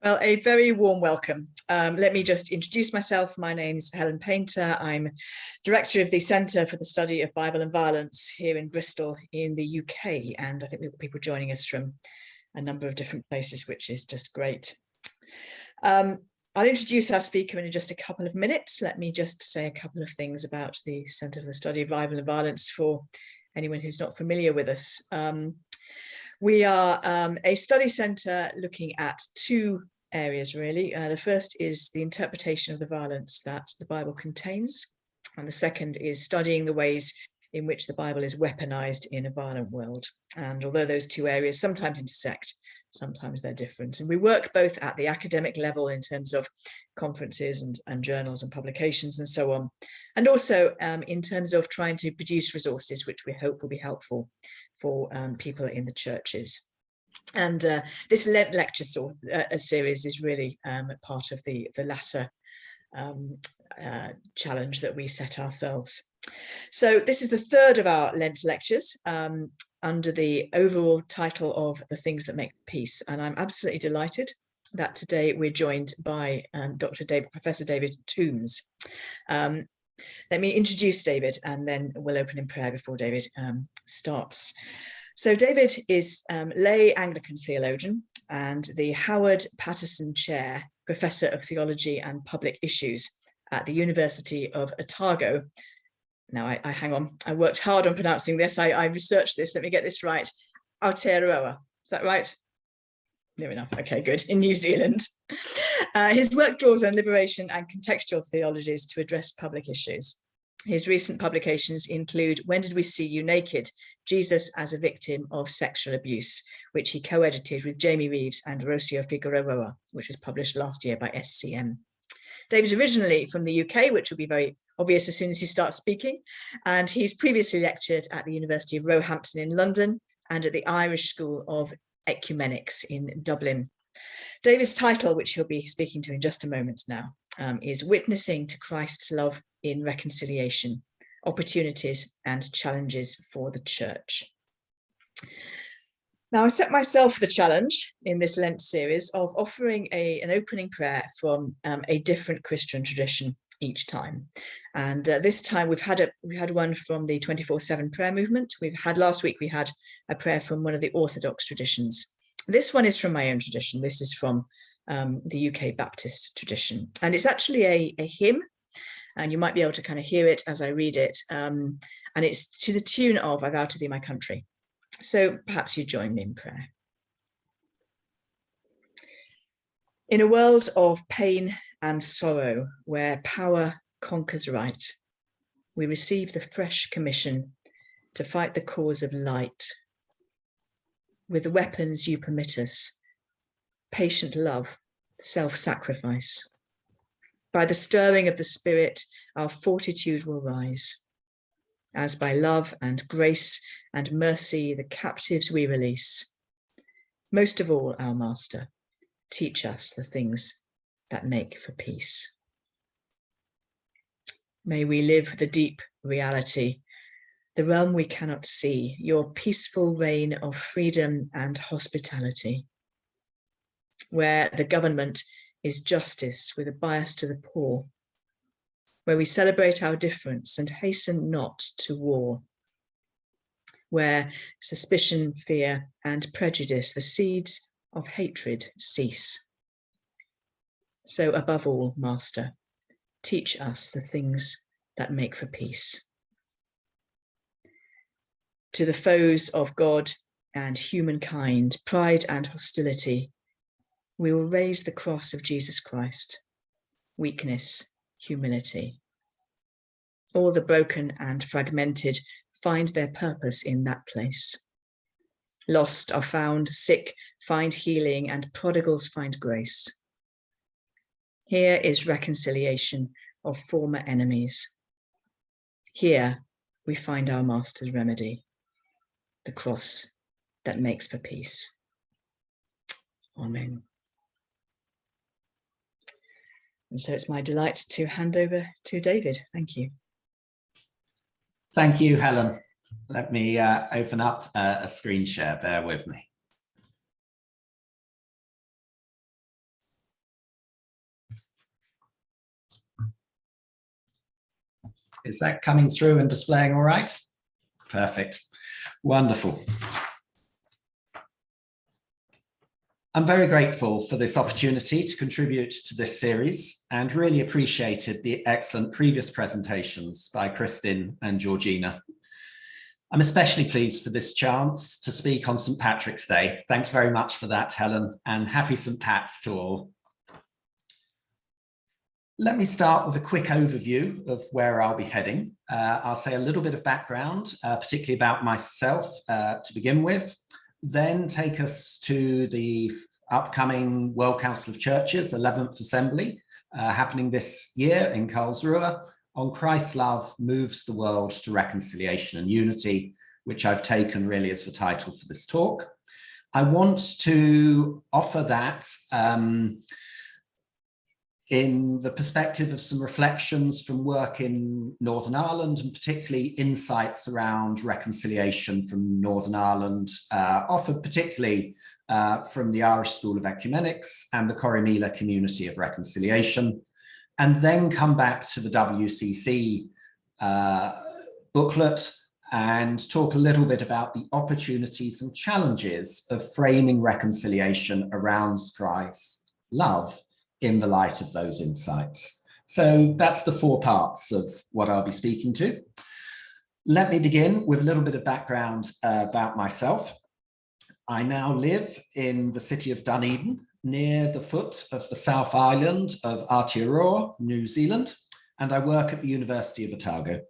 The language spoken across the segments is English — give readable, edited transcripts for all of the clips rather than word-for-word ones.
Well, a very warm welcome. Let me just introduce myself. My name's Helen Painter. I'm Director of the Centre for the Study of Bible and Violence here in Bristol in the UK. And I think we've got people joining us from a number of different places, which is just great. I'll introduce our speaker in just a couple of minutes. Let me just say a couple of things about the Centre for the Study of Bible and Violence for anyone who's not familiar with us. We are a study centre looking at two areas, really. The first is the interpretation of the violence that the Bible contains, and the second is studying the ways in which the Bible is weaponized in a violent world. And although those two areas sometimes intersect, sometimes they're different. And we work both at the academic level in terms of conferences and journals and publications and so on, and also in terms of trying to produce resources which we hope will be helpful for people in the churches. And this Lent lecture series is really part of the latter challenge that we set ourselves. So this is the third of our Lent lectures under the overall title of The Things That Make Peace. And I'm absolutely delighted that today we're joined by Professor David Toombs. Let me introduce David and then we'll open in prayer before David starts. So David is lay Anglican theologian and the Howard Paterson Chair, Professor of Theology and Public Issues at the University of Otago. Now, I hang on, I worked hard on pronouncing this. I researched this, let me get this right. Aotearoa, is that right? Near enough, okay, good, in New Zealand. His work draws on liberation and contextual theologies to address public issues. His recent publications include When Did We See You Naked? Jesus as a Victim of Sexual Abuse, which he co-edited with Jayme Reaves and Rocío Figueroa, which was published last year by SCM. David's originally from the UK, which will be very obvious as soon as he starts speaking, and he's previously lectured at the University of Roehampton in London and at the Irish School of Ecumenics in Dublin. David's title, which he'll be speaking to in just a moment now, is Witnessing to Christ's Love in Reconciliation, Opportunities and Challenges for the Church. Now, I set myself the challenge in this Lent series of offering an opening prayer from a different Christian tradition each time. And this time we had one from the 24/7 prayer movement. Last week we had a prayer from one of the Orthodox traditions. This one is from my own tradition. This is from the UK Baptist tradition. And it's actually a hymn, and you might be able to kind of hear it as I read it. And it's to the tune of I Vow to Thee, My Country. So perhaps you join me in prayer. In a world of pain and sorrow, where power conquers right, we receive the fresh commission to fight the cause of light. With the weapons you permit us, patient love, self-sacrifice. By the stirring of the Spirit, our fortitude will rise. As by love and grace and mercy, the captives we release. Most of all, our Master, teach us the things that make for peace. May we live the deep reality, the realm we cannot see, your peaceful reign of freedom and hospitality, where the government is justice with a bias to the poor, where we celebrate our difference and hasten not to war, where suspicion, fear, and prejudice, the seeds of hatred, cease. So above all, Master, teach us the things that make for peace. To the foes of God and humankind, pride and hostility, we will raise the cross of Jesus Christ, weakness, humility. All the broken and fragmented find their purpose in that place. Lost are found, sick find healing, and prodigals find grace. Here is reconciliation of former enemies. Here we find our Master's remedy, the cross that makes for peace. Amen. And so it's my delight to hand over to David. Thank you. Thank you, Helen. Let me open up a screen share. Bear with me. Is that coming through and displaying all right? Perfect. Wonderful. I'm very grateful for this opportunity to contribute to this series and really appreciated the excellent previous presentations by Kristin and Georgina. I'm especially pleased for this chance to speak on St. Patrick's Day. Thanks very much for that, Helen, and happy St. Pat's to all. Let me start with a quick overview of where I'll be heading. I'll say a little bit of background, particularly about myself to begin with, then take us to the upcoming World Council of Churches 11th Assembly happening this year in Karlsruhe on Christ's love moves the world to reconciliation and unity, which I've taken really as the title for this talk. I want to offer that in the perspective of some reflections from work in Northern Ireland, and particularly insights around reconciliation from Northern Ireland, offered particularly from the Irish School of Ecumenics and the Corrymeela Community of Reconciliation, and then come back to the WCC booklet and talk a little bit about the opportunities and challenges of framing reconciliation around Christ's love in the light of those insights. So that's the four parts of what I'll be speaking to. Let me begin with a little bit of background about myself. I now live in the city of Dunedin, near the foot of the South Island of Aotearoa, New Zealand, and I work at the University of Otago.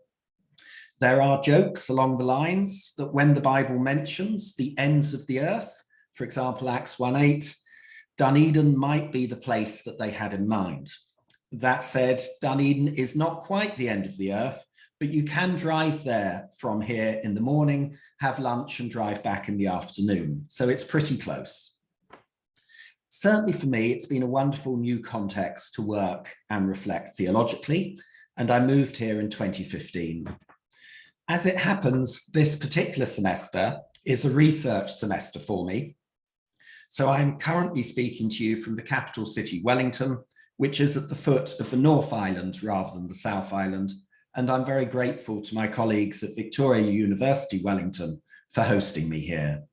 There are jokes along the lines that when the Bible mentions the ends of the earth, for example, Acts 1:8, Dunedin might be the place that they had in mind. That said, Dunedin is not quite the end of the earth, but you can drive there from here in the morning, have lunch and drive back in the afternoon. So it's pretty close. Certainly for me, it's been a wonderful new context to work and reflect theologically, and I moved here in 2015. As it happens, this particular semester is a research semester for me. So I'm currently speaking to you from the capital city, Wellington, which is at the foot of the North Island rather than the South Island. And I'm very grateful to my colleagues at Victoria University, Wellington, for hosting me here.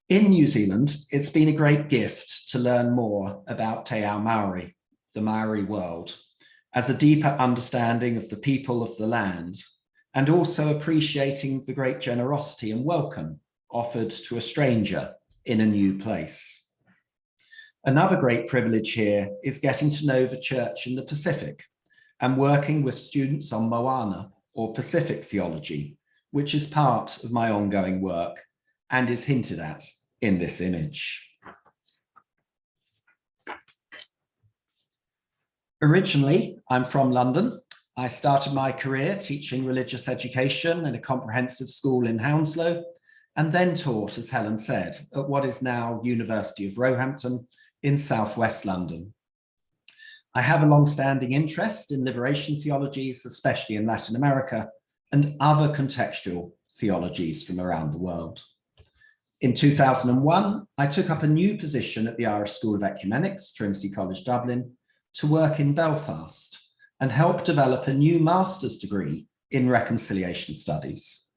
In New Zealand, it's been a great gift to learn more about Te Ao Māori, the Maori world, as a deeper understanding of the people of the land, and also appreciating the great generosity and welcome offered to a stranger in a new place. Another great privilege here is getting to know the church in the Pacific and working with students on Moana, or Pacific theology, which is part of my ongoing work and is hinted at in this image. Originally, I'm from London. I started my career teaching religious education in a comprehensive school in Hounslow, and then taught, as Helen said, at what is now University of Roehampton in southwest London. I have a long-standing interest in liberation theologies, especially in Latin America, and other contextual theologies from around the world. In 2001, I took up a new position at the Irish School of Ecumenics, Trinity College Dublin, to work in Belfast and help develop a new master's degree in reconciliation studies.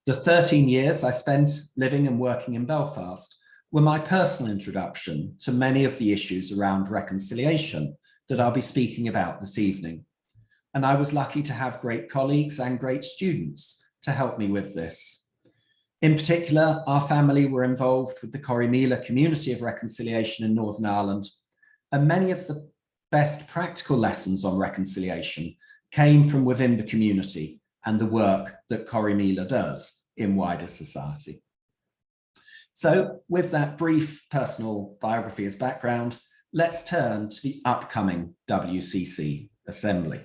The 13 years I spent living and working in Belfast were my personal introduction to many of the issues around reconciliation that I'll be speaking about this evening. And I was lucky to have great colleagues and great students to help me with this. In particular, our family were involved with the Corrymeela Community of Reconciliation in Northern Ireland, and many of the best practical lessons on reconciliation came from within the community and the work that Corrymeela does in wider society. So with that brief personal biography as background, let's turn to the upcoming WCC Assembly.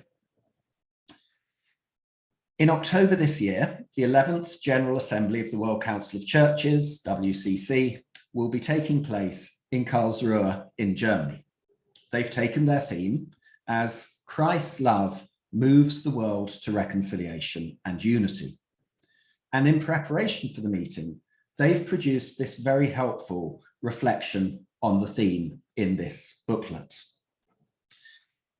In October this year, the 11th General Assembly of the World Council of Churches, WCC, will be taking place in Karlsruhe in Germany. They've taken their theme as Christ's love moves the world to reconciliation and unity. And in preparation for the meeting, they've produced this very helpful reflection on the theme in this booklet.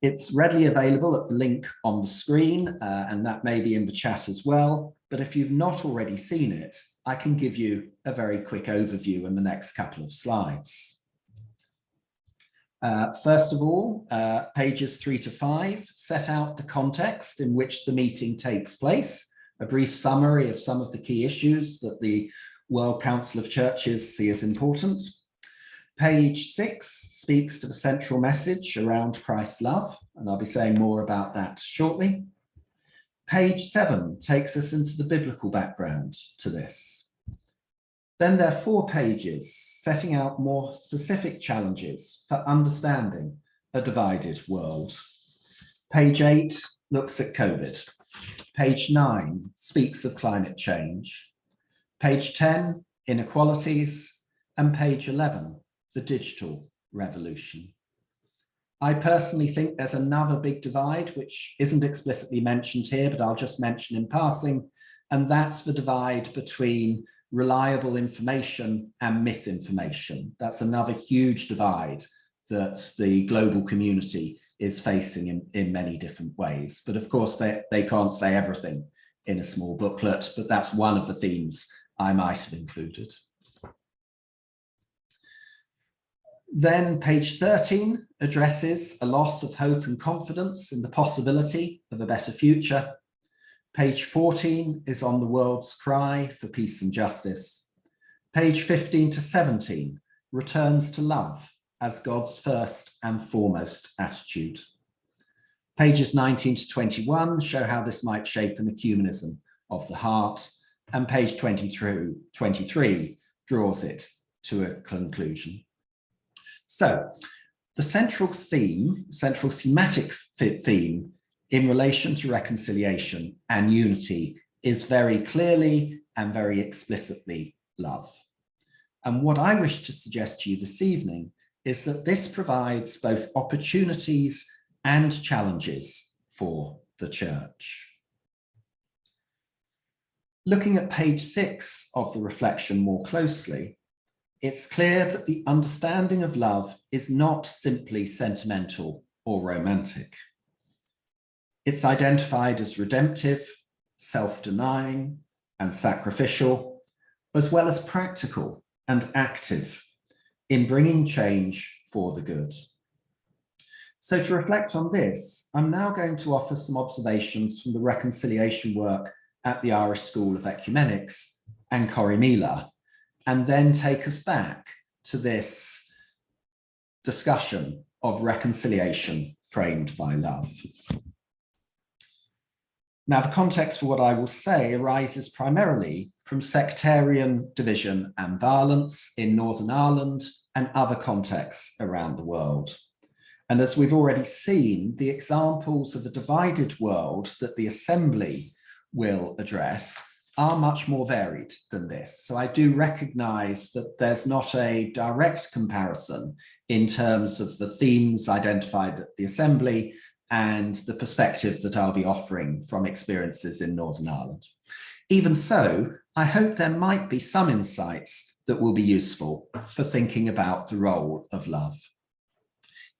It's readily available at the link on the screen, and that may be in the chat as well. But if you've not already seen it, I can give you a very quick overview in the next couple of slides. First of all, pages 3 to 5 set out the context in which the meeting takes place, a brief summary of some of the key issues that the World Council of Churches see as important. Page 6 speaks to the central message around Christ's love, and I'll be saying more about that shortly. Page 7 takes us into the biblical background to this. Then there are 4 pages setting out more specific challenges for understanding a divided world. Page 8 looks at COVID. Page 9 speaks of climate change. Page 10, inequalities, and page 11, the digital revolution. I personally think there's another big divide, which isn't explicitly mentioned here, but I'll just mention in passing, and that's the divide between reliable information and misinformation. That's another huge divide that the global community is facing in many different ways. But of course, they can't say everything in a small booklet, but that's one of the themes I might have included. Then page 13 addresses a loss of hope and confidence in the possibility of a better future. Page 14 is on the world's cry for peace and justice. Page 15 to 17 returns to love as God's first and foremost attitude. Pages 19 to 21 show how this might shape an ecumenism of the heart, and page 23 draws it to a conclusion. So the central thematic theme in relation to reconciliation and unity is very clearly and very explicitly love. And what I wish to suggest to you this evening is that this provides both opportunities and challenges for the church. Looking at page 6 of the reflection more closely, it's clear that the understanding of love is not simply sentimental or romantic. It's identified as redemptive, self-denying, and sacrificial, as well as practical and active in bringing change for the good. So to reflect on this, I'm now going to offer some observations from the reconciliation work at the Irish School of Ecumenics and Corrymeela, and then take us back to this discussion of reconciliation framed by love. Now, the context for what I will say arises primarily from sectarian division and violence in Northern Ireland and other contexts around the world. And as we've already seen, the examples of a divided world that the Assembly will address are much more varied than this. So I do recognize that there's not a direct comparison in terms of the themes identified at the Assembly and the perspective that I'll be offering from experiences in Northern Ireland. Even so, I hope there might be some insights that will be useful for thinking about the role of love.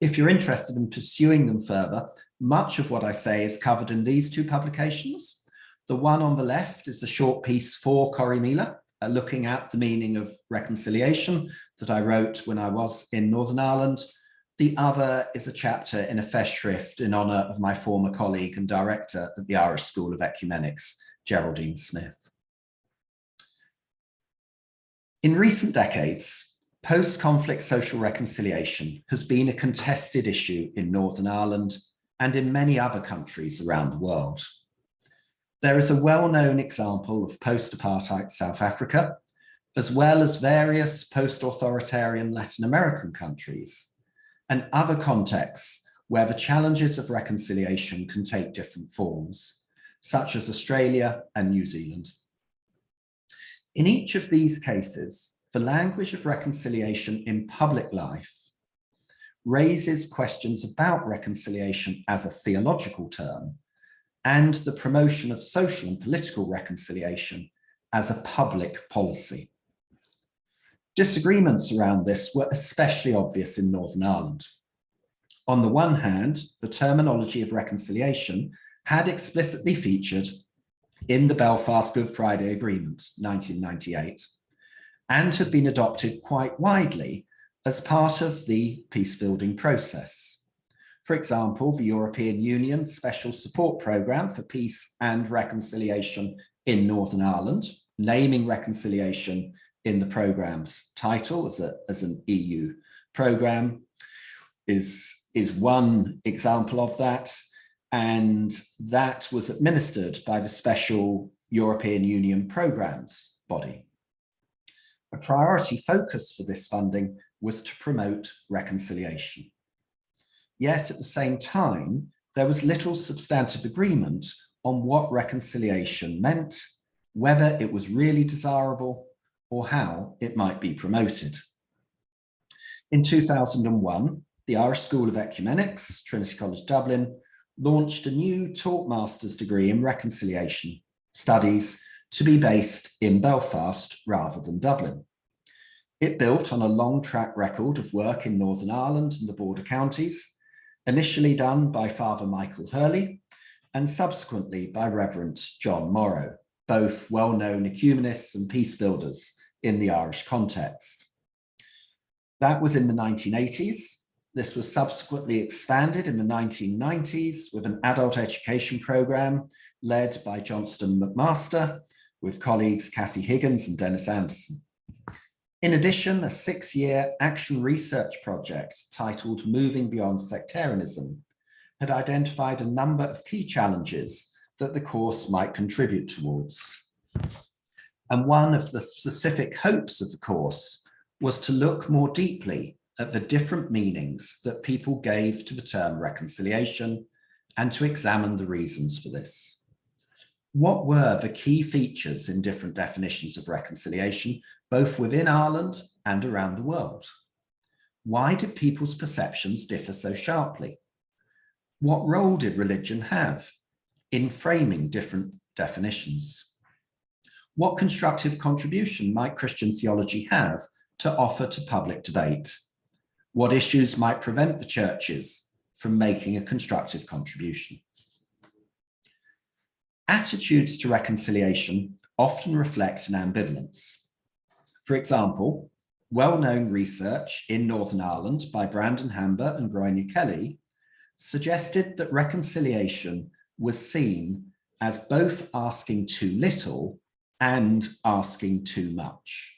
If you're interested in pursuing them further, much of what I say is covered in these 2 publications. The one on the left is a short piece for Corrymeela, looking at the meaning of reconciliation that I wrote when I was in Northern Ireland. The other is a chapter in a festschrift in honour of my former colleague and director at the Irish School of Ecumenics, Geraldine Smith. In recent decades, post-conflict social reconciliation has been a contested issue in Northern Ireland and in many other countries around the world. There is a well-known example of post-apartheid South Africa, as well as various post-authoritarian Latin American countries, and other contexts where the challenges of reconciliation can take different forms, such as Australia and New Zealand. In each of these cases, the language of reconciliation in public life raises questions about reconciliation as a theological term, and the promotion of social and political reconciliation as a public policy. Disagreements around this were especially obvious in Northern Ireland. On the one hand, the terminology of reconciliation had explicitly featured in the Belfast Good Friday Agreement, 1998, and had been adopted quite widely as part of the peace-building process. For example, the European Union's Special Support Programme for Peace and Reconciliation in Northern Ireland, naming reconciliation in the programme's title as an EU programme, is one example of that. And that was administered by the Special European Union Programmes body. A priority focus for this funding was to promote reconciliation. Yet at the same time, there was little substantive agreement on what reconciliation meant, whether it was really desirable, or how it might be promoted. In 2001, the Irish School of Ecumenics, Trinity College Dublin, launched a new taught master's degree in reconciliation studies to be based in Belfast rather than Dublin. It built on a long track record of work in Northern Ireland and the border counties, initially done by Father Michael Hurley and subsequently by Reverend John Morrow, both well-known ecumenists and peace builders in the Irish context. That was in the 1980s. This was subsequently expanded in the 1990s with an adult education programme led by Johnston McMaster with colleagues Kathy Higgins and Dennis Anderson. In addition, a 6-year action research project titled Moving Beyond Sectarianism had identified a number of key challenges that the course might contribute towards. And one of the specific hopes of the course was to look more deeply at the different meanings that people gave to the term reconciliation and to examine the reasons for this. What were the key features in different definitions of reconciliation, both within Ireland and around the world? Why did people's perceptions differ so sharply? What role did religion have in framing different definitions? What constructive contribution might Christian theology have to offer to public debate? What issues might prevent the churches from making a constructive contribution? Attitudes to reconciliation often reflect an ambivalence. For example, well-known research in Northern Ireland by Brandon Hamber and Groyne Kelly suggested that reconciliation was seen as both asking too little and asking too much.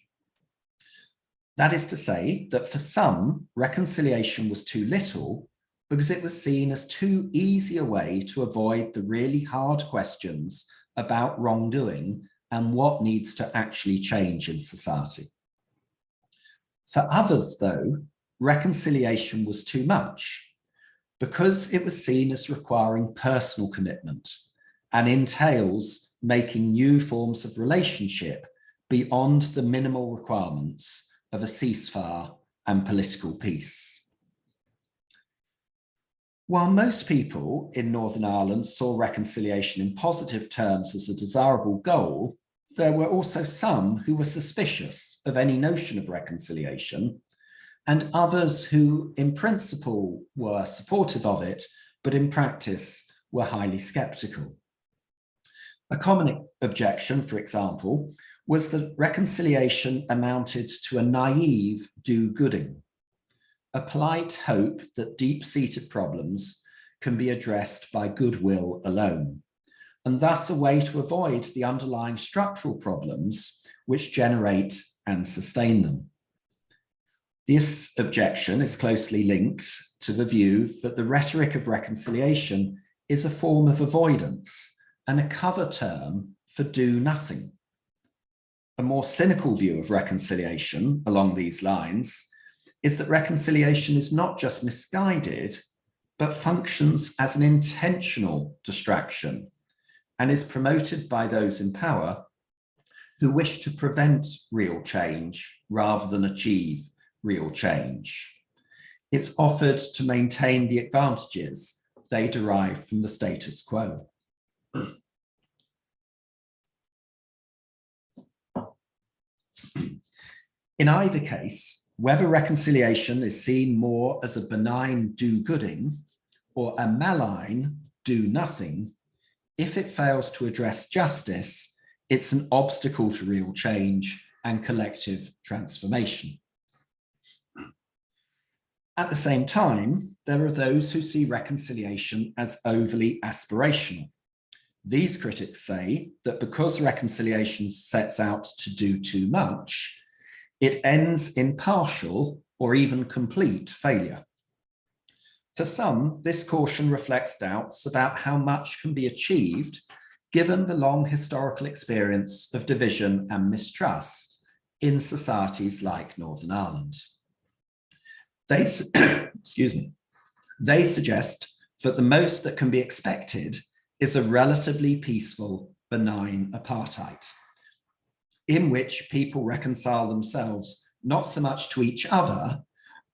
That is to say that for some, reconciliation was too little because it was seen as too easy a way to avoid the really hard questions about wrongdoing and what needs to actually change in society. For others, though, reconciliation was too much because it was seen as requiring personal commitment and entails making new forms of relationship beyond the minimal requirements of a ceasefire and political peace. While most people in Northern Ireland saw reconciliation in positive terms as a desirable goal, there were also some who were suspicious of any notion of reconciliation, and others who in principle were supportive of it, but in practice were highly skeptical. A common objection, for example, was that reconciliation amounted to a naive do-gooding, a polite hope that deep-seated problems can be addressed by goodwill alone, and thus a way to avoid the underlying structural problems which generate and sustain them. This objection is closely linked to the view that the rhetoric of reconciliation is a form of avoidance and a cover term for do nothing. A more cynical view of reconciliation along these lines is that reconciliation is not just misguided, but functions as an intentional distraction and is promoted by those in power who wish to prevent real change rather than achieve real change. It's offered to maintain the advantages they derive from the status quo. In either case, whether reconciliation is seen more as a benign do-gooding or a malign do-nothing, if it fails to address justice, it's an obstacle to real change and collective transformation. At the same time, there are those who see reconciliation as overly aspirational. These critics say that because reconciliation sets out to do too much, it ends in partial or even complete failure. For some, this caution reflects doubts about how much can be achieved given the long historical experience of division and mistrust in societies like Northern Ireland. They, they suggest that the most that can be expected is a relatively peaceful, benign apartheid, in which people reconcile themselves not so much to each other,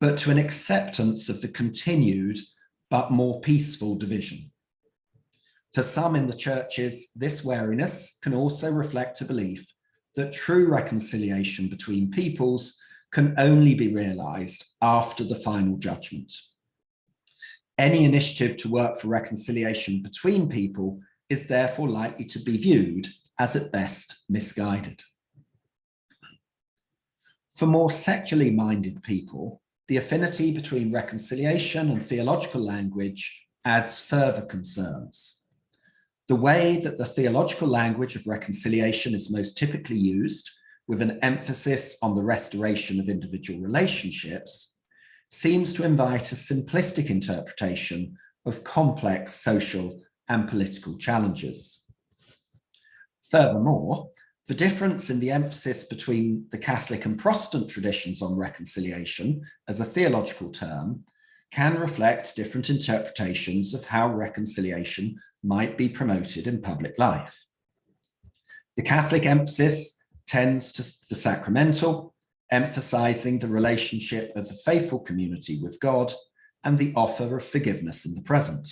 but to an acceptance of the continued but more peaceful division. For some in the churches, this wariness can also reflect a belief that true reconciliation between peoples can only be realized after the final judgment. Any initiative to work for reconciliation between people is therefore likely to be viewed as at best misguided. For more secularly minded people, the affinity between reconciliation and theological language adds further concerns. The way that the theological language of reconciliation is most typically used, with an emphasis on the restoration of individual relationships, seems to invite a simplistic interpretation of complex social and political challenges. Furthermore, the difference in the emphasis between the Catholic and Protestant traditions on reconciliation as a theological term can reflect different interpretations of how reconciliation might be promoted in public life. The Catholic emphasis tends to the sacramental, emphasizing the relationship of the faithful community with God and the offer of forgiveness in the present.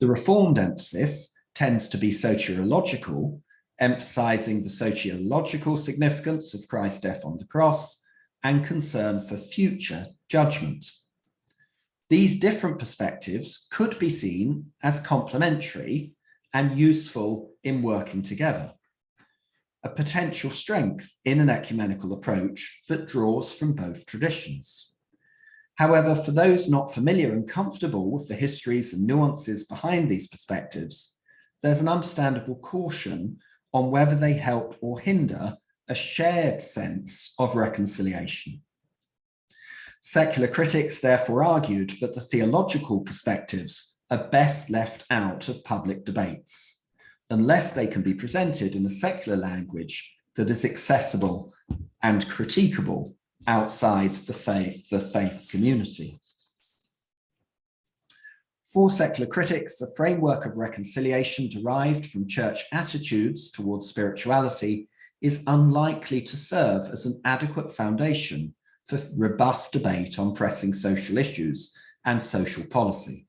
The Reformed emphasis tends to be soteriological, emphasizing the soteriological significance of Christ's death on the cross and concern for future judgment. These different perspectives could be seen as complementary and useful in working together, a potential strength in an ecumenical approach that draws from both traditions. However, for those not familiar and comfortable with the histories and nuances behind these perspectives, there's an understandable caution on whether they help or hinder a shared sense of reconciliation. Secular critics therefore argued that the theological perspectives are best left out of public debates, unless they can be presented in a secular language that is accessible and critiquable outside the faith community. For secular critics, a framework of reconciliation derived from church attitudes towards spirituality is unlikely to serve as an adequate foundation for robust debate on pressing social issues and social policy.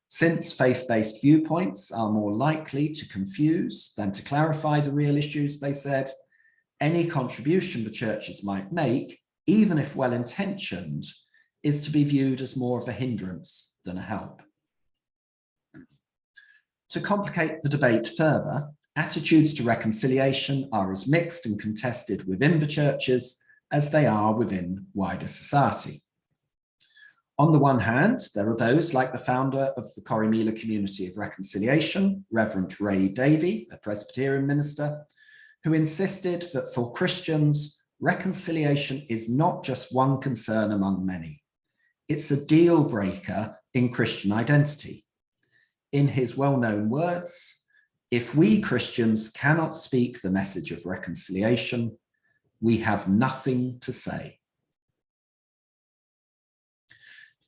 Since faith-based viewpoints are more likely to confuse than to clarify the real issues, they said, any contribution the churches might make, even if well-intentioned, is to be viewed as more of a hindrance than a help. To complicate the debate further, attitudes to reconciliation are as mixed and contested within the churches as they are within wider society. On the one hand, there are those like the founder of the Corrymeela Community of Reconciliation, Reverend Ray Davey, a Presbyterian minister, who insisted that for Christians, reconciliation is not just one concern among many. It's a deal breaker in Christian identity. In his well-known words, if we Christians cannot speak the message of reconciliation, we have nothing to say.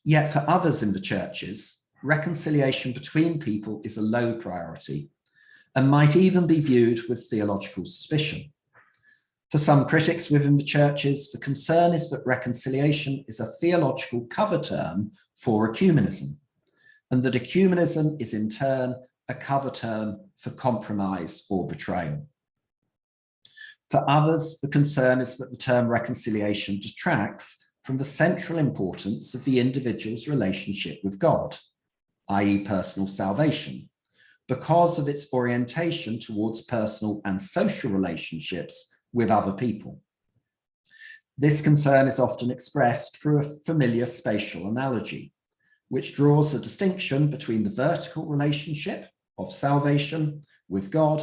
Yet for others in the churches, reconciliation between people is a low priority and might even be viewed with theological suspicion. For some critics within the churches, the concern is that reconciliation is a theological cover term for ecumenism, and that ecumenism is in turn a cover term for compromise or betrayal. For others, the concern is that the term reconciliation detracts from the central importance of the individual's relationship with God, i.e. personal salvation, because of its orientation towards personal and social relationships with other people. This concern is often expressed through a familiar spatial analogy, which draws a distinction between the vertical relationship of salvation with God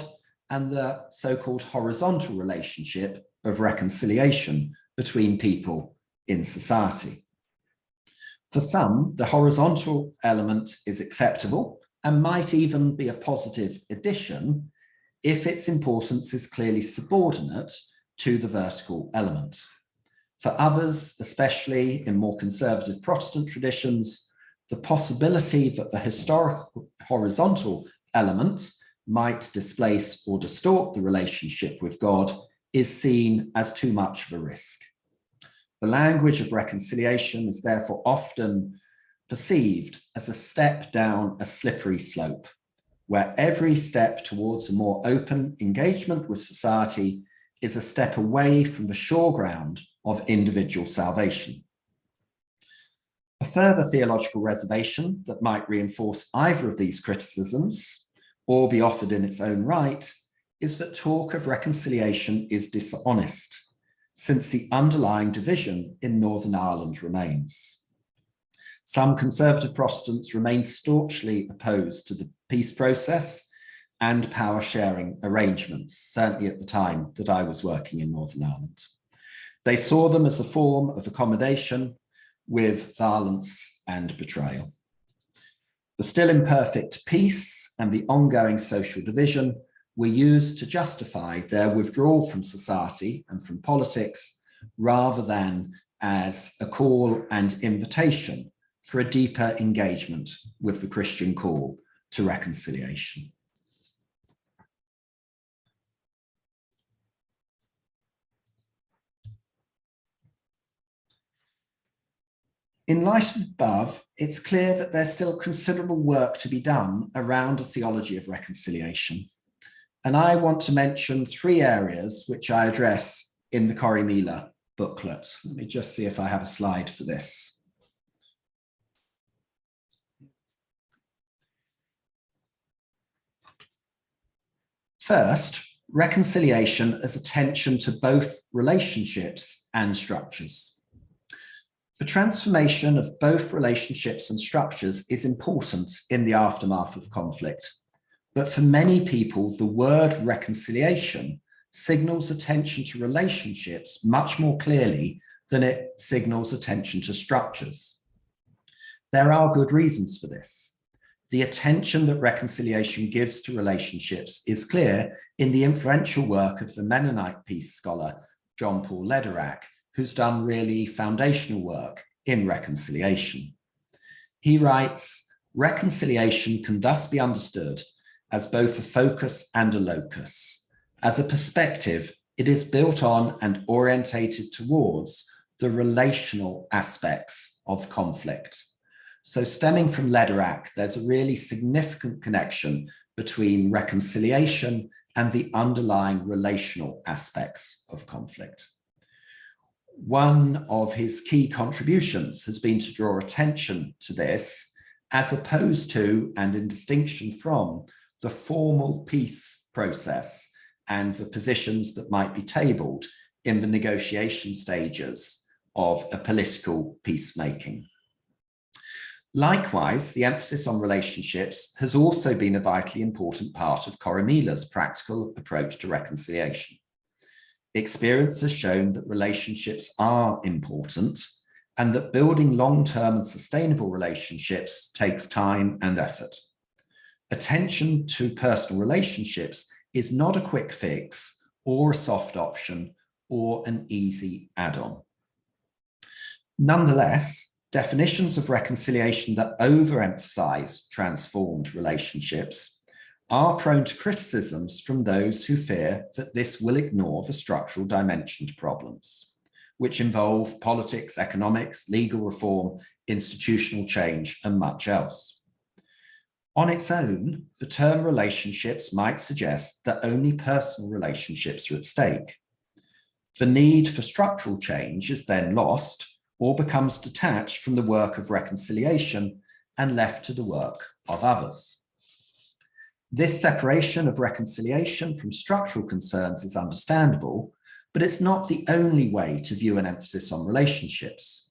and the so-called horizontal relationship of reconciliation between people in society. For some, the horizontal element is acceptable and might even be a positive addition if its importance is clearly subordinate to the vertical element. For others, especially in more conservative Protestant traditions, the possibility that the historical horizontal element might displace or distort the relationship with God is seen as too much of a risk. The language of reconciliation is therefore often perceived as a step down a slippery slope, where every step towards a more open engagement with society is a step away from the sure ground of individual salvation. A further theological reservation that might reinforce either of these criticisms or be offered in its own right is that talk of reconciliation is dishonest, since the underlying division in Northern Ireland remains. Some conservative Protestants remain staunchly opposed to the peace process and power sharing arrangements, certainly at the time that I was working in Northern Ireland. They saw them as a form of accommodation with violence and betrayal. The still imperfect peace and the ongoing social division were used to justify their withdrawal from society and from politics, rather than as a call and invitation for a deeper engagement with the Christian call to reconciliation. In light of the above, it's clear that there's still considerable work to be done around a theology of reconciliation. And I want to mention three areas which I address in the Corrymeela booklet. Let me just see if I have a slide for this. First, reconciliation as attention to both relationships and structures. The transformation of both relationships and structures is important in the aftermath of conflict. But for many people, the word reconciliation signals attention to relationships much more clearly than it signals attention to structures. There are good reasons for this. The attention that reconciliation gives to relationships is clear in the influential work of the Mennonite peace scholar, John Paul Lederach, who's done really foundational work in reconciliation. He writes, reconciliation can thus be understood as both a focus and a locus. As a perspective, it is built on and orientated towards the relational aspects of conflict. So stemming from Lederach, there's a really significant connection between reconciliation and the underlying relational aspects of conflict. One of his key contributions has been to draw attention to this, as opposed to and in distinction from the formal peace process and the positions that might be tabled in the negotiation stages of a political peacemaking. Likewise, the emphasis on relationships has also been a vitally important part of Corrymeela's practical approach to reconciliation. Experience has shown that relationships are important and that building long-term and sustainable relationships takes time and effort. Attention to personal relationships is not a quick fix or a soft option or an easy add-on. Nonetheless, definitions of reconciliation that overemphasize transformed relationships are prone to criticisms from those who fear that this will ignore the structural dimension to problems, which involve politics, economics, legal reform, institutional change, and much else. On its own, the term relationships might suggest that only personal relationships are at stake, The need for structural change is then lost or becomes detached from the work of reconciliation and left to the work of others. This separation of reconciliation from structural concerns is understandable, but it's not the only way to view an emphasis on relationships.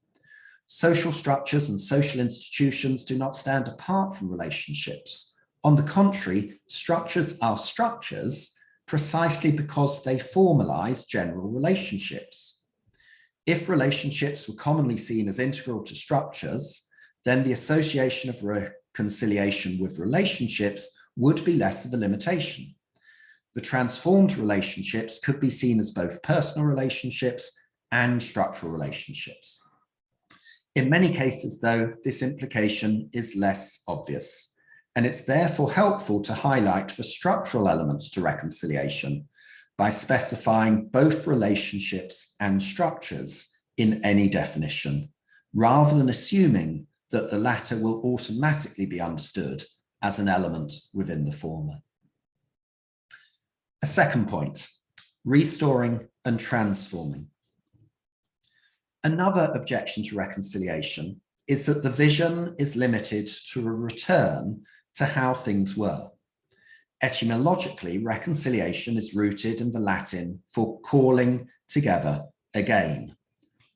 Social structures and social institutions do not stand apart from relationships. On the contrary, structures are structures precisely because they formalize general relationships. If relationships were commonly seen as integral to structures, then the association of reconciliation with relationships would be less of a limitation. The transformed relationships could be seen as both personal relationships and structural relationships. In many cases, though, this implication is less obvious, and it's therefore helpful to highlight the structural elements to reconciliation by specifying both relationships and structures in any definition, rather than assuming that the latter will automatically be understood as an element within the former. A second point, restoring and transforming. Another objection to reconciliation is that the vision is limited to a return to how things were. Etymologically, reconciliation is rooted in the Latin for calling together again,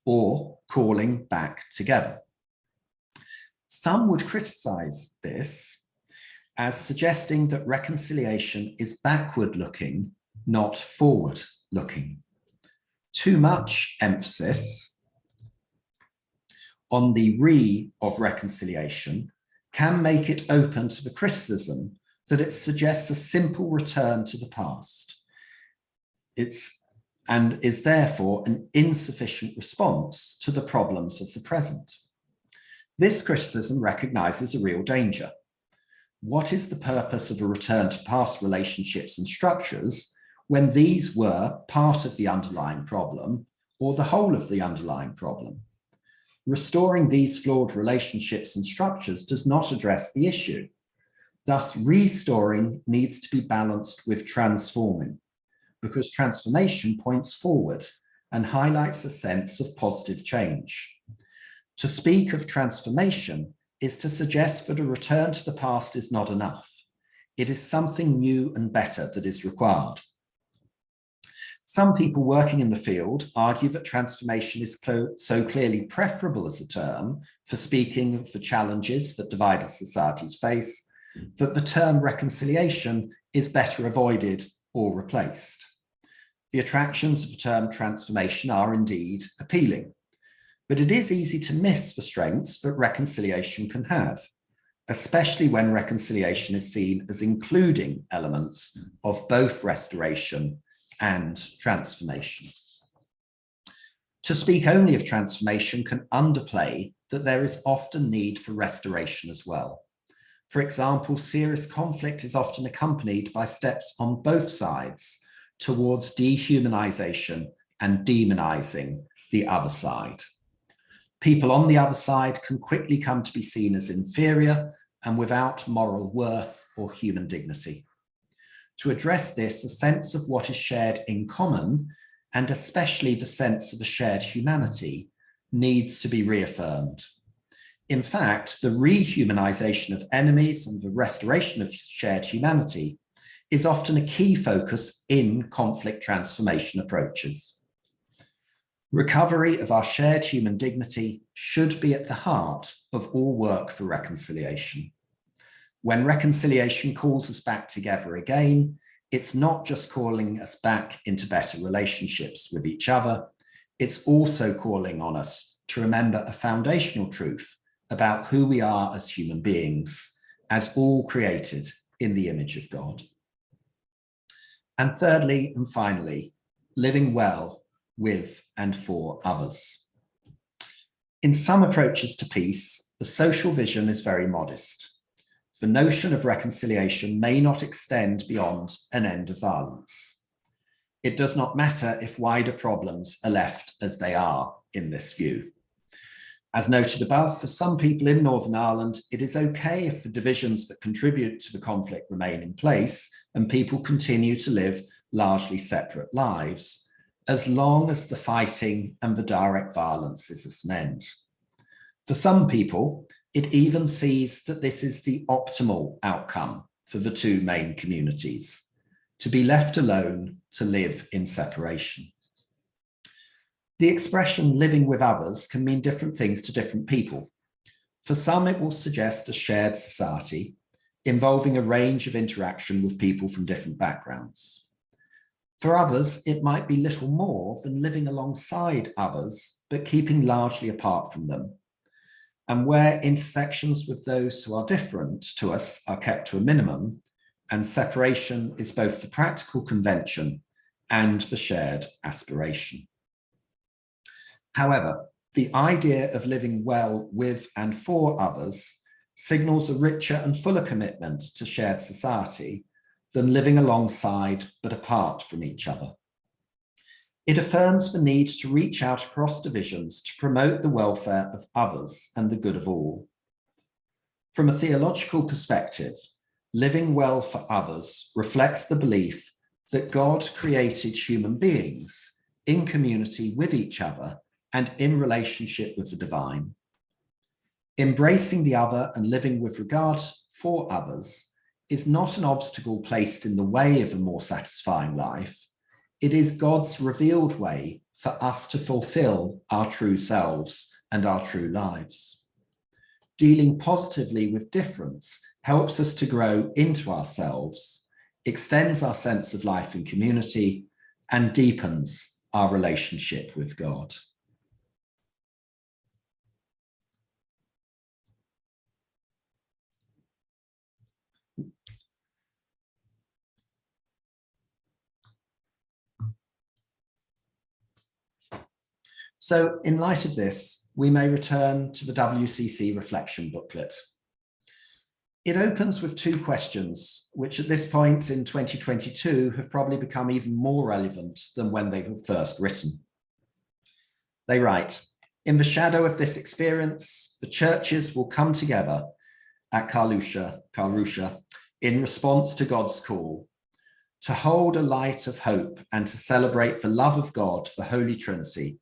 or calling back together. Some would criticize this as suggesting that reconciliation is backward-looking, not forward-looking. Too much emphasis on the re of reconciliation can make it open to the criticism that it suggests a simple return to the past. And is therefore an insufficient response to the problems of the present. This criticism recognizes a real danger. What is the purpose of a return to past relationships and structures when these were part of the underlying problem or the whole of the underlying problem? Restoring these flawed relationships and structures does not address the issue. Thus, restoring needs to be balanced with transforming, because transformation points forward and highlights a sense of positive change. To speak of transformation is to suggest that a return to the past is not enough. It is something new and better that is required. Some people working in the field argue that transformation is so clearly preferable as a term for speaking of the challenges that divided societies face, that the term reconciliation is better avoided or replaced. The attractions of the term transformation are indeed appealing, but it is easy to miss the strengths that reconciliation can have, especially when reconciliation is seen as including elements of both restoration and transformation. To speak only of transformation can underplay that there is often need for restoration as well. For example, serious conflict is often accompanied by steps on both sides towards dehumanization and demonizing the other side. People on the other side can quickly come to be seen as inferior and without moral worth or human dignity. To address this, a sense of what is shared in common, and especially the sense of a shared humanity, needs to be reaffirmed. In fact, the rehumanization of enemies and the restoration of shared humanity is often a key focus in conflict transformation approaches. Recovery of our shared human dignity should be at the heart of all work for reconciliation. When reconciliation calls us back together again, it's not just calling us back into better relationships with each other, it's also calling on us to remember a foundational truth about who we are as human beings, as all created in the image of God. And thirdly and finally, living well with and for others. In some approaches to peace, the social vision is very modest. The notion of reconciliation may not extend beyond an end of violence. It does not matter if wider problems are left as they are in this view. As noted above, for some people in Northern Ireland, it is okay if the divisions that contribute to the conflict remain in place and people continue to live largely separate lives. as long as the fighting and the direct violence is at an end. For some people, it even sees that this is the optimal outcome for the two main communities, to be left alone to live in separation. The expression living with others can mean different things to different people. For some, it will suggest a shared society involving a range of interaction with people from different backgrounds. For others, it might be little more than living alongside others, but keeping largely apart from them, and where intersections with those who are different to us are kept to a minimum, and separation is both the practical convention and the shared aspiration. However, the idea of living well with and for others signals a richer and fuller commitment to shared society than living alongside but apart from each other. It affirms the need to reach out across divisions to promote the welfare of others and the good of all. From a theological perspective, living well for others reflects the belief that God created human beings in community with each other and in relationship with the divine. Embracing the other and living with regard for others is not an obstacle placed in the way of a more satisfying life. It is God's revealed way for us to fulfill our true selves and our true lives. Dealing positively with difference helps us to grow into ourselves, extends our sense of life in community, and deepens our relationship with God. So in light of this, we may return to the WCC reflection booklet. It opens with two questions, which at this point in 2022 have probably become even more relevant than when they were first written. They write, in the shadow of this experience, the churches will come together at Carlucha in response to God's call, to hold a light of hope and to celebrate the love of God, the Holy Trinity,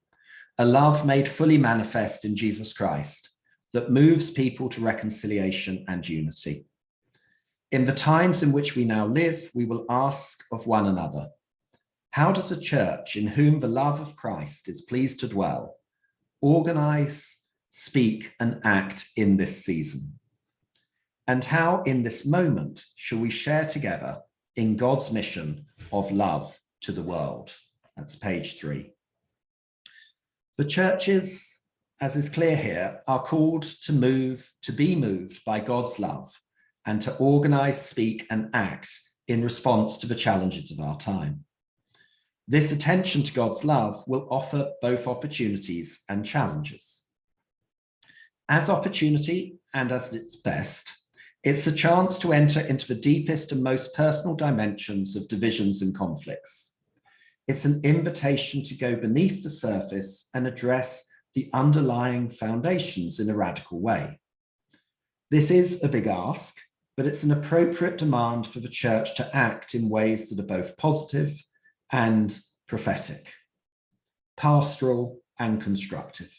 a love made fully manifest in Jesus Christ that moves people to reconciliation and unity. In the times in which we now live, we will ask of one another, how does a church in whom the love of Christ is pleased to dwell, organize, speak, and act in this season? And how in this moment shall we share together in God's mission of love to the world? That's page 3. The churches, as is clear here, are called to be moved by God's love and to organize, speak, and act in response to the challenges of our time. This attention to God's love will offer both opportunities and challenges. As opportunity, and as its best, it's a chance to enter into the deepest and most personal dimensions of divisions and conflicts. It's an invitation to go beneath the surface and address the underlying foundations in a radical way. This is a big ask, but it's an appropriate demand for the church to act in ways that are both positive and prophetic, pastoral and constructive.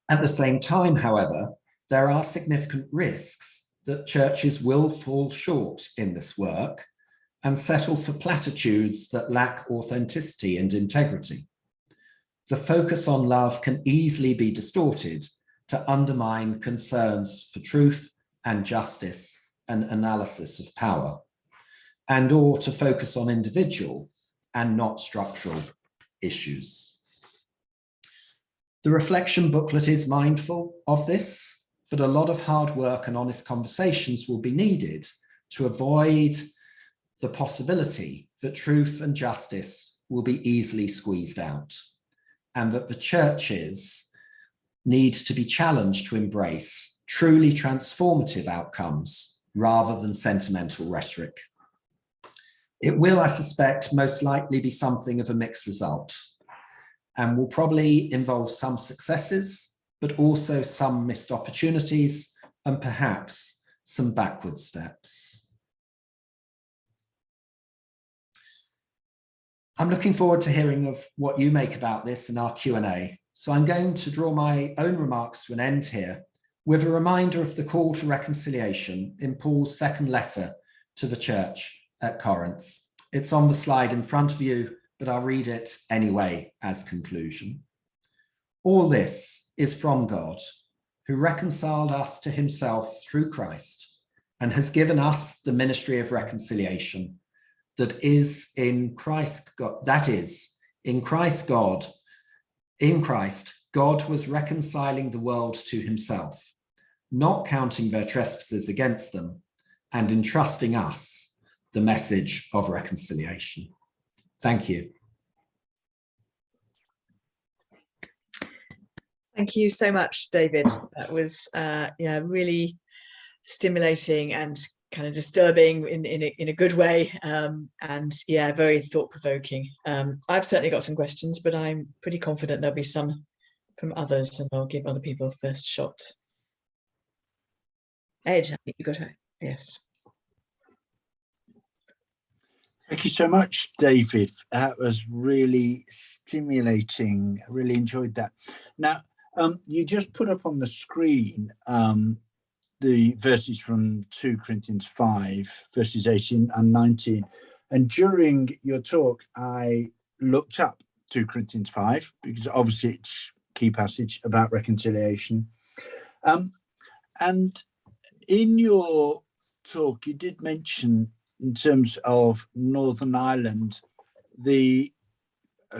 At the same time, however, there are significant risks that churches will fall short in this work and settle for platitudes that lack authenticity and integrity. The focus on love can easily be distorted to undermine concerns for truth and justice and analysis of power, and or to focus on individual and not structural issues. The reflection booklet is mindful of this, but a lot of hard work and honest conversations will be needed to avoid the possibility that truth and justice will be easily squeezed out, and that the churches need to be challenged to embrace truly transformative outcomes rather than sentimental rhetoric. It will, I suspect, most likely be something of a mixed result, and will probably involve some successes, but also some missed opportunities and perhaps some backward steps. I'm looking forward to hearing of what you make about this in our Q&A. So I'm going to draw my own remarks to an end here with a reminder of the call to reconciliation in Paul's second letter to the church at Corinth. It's on the slide in front of you, but I'll read it anyway as conclusion. All this is from God, who reconciled us to himself through Christ and has given us the ministry of reconciliation. That is in Christ God, in Christ, God was reconciling the world to himself, not counting their trespasses against them, and entrusting us the message of reconciliation. Thank you. Thank you so much, David. That was really stimulating and kind of disturbing in a good way, and very thought-provoking. I've certainly got some questions, but I'm pretty confident there'll be some from others, and I'll give other people first shot. Ed, I think you got her. Yes. Thank you so much, David. That was really stimulating. I really enjoyed that. Now, you just put up on the screen the verses from 2 Corinthians 5, verses 18 and 19. And during your talk, I looked up 2 Corinthians 5, because obviously it's a key passage about reconciliation. And in your talk, you did mention, in terms of Northern Ireland, the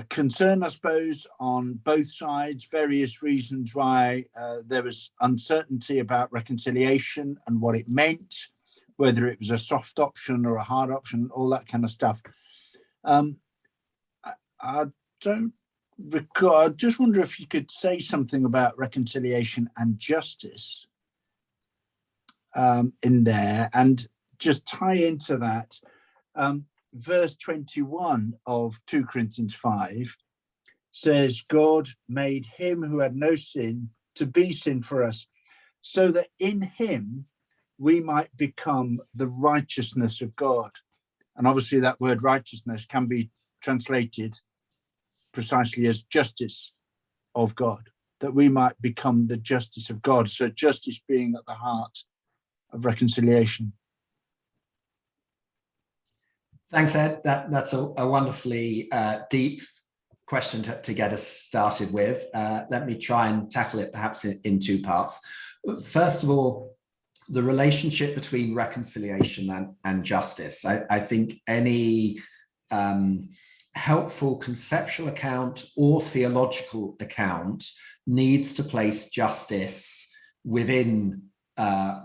concern, I suppose, on both sides, various reasons why there was uncertainty about reconciliation and what it meant, whether it was a soft option or a hard option, all that kind of stuff. I don't recall, I just wonder if you could say something about reconciliation and justice in there, and just tie into that. Verse 21 of 2 Corinthians 5 says, God made him who had no sin to be sin for us, so that in him we might become the righteousness of God. And obviously that word righteousness can be translated precisely as justice of God, that we might become the justice of God. So justice being at the heart of reconciliation. Thanks, Ed. That's a wonderfully deep question to get us started with. Let me try and tackle it perhaps in two parts. First of all, the relationship between reconciliation and justice. I think any helpful conceptual account or theological account needs to place justice within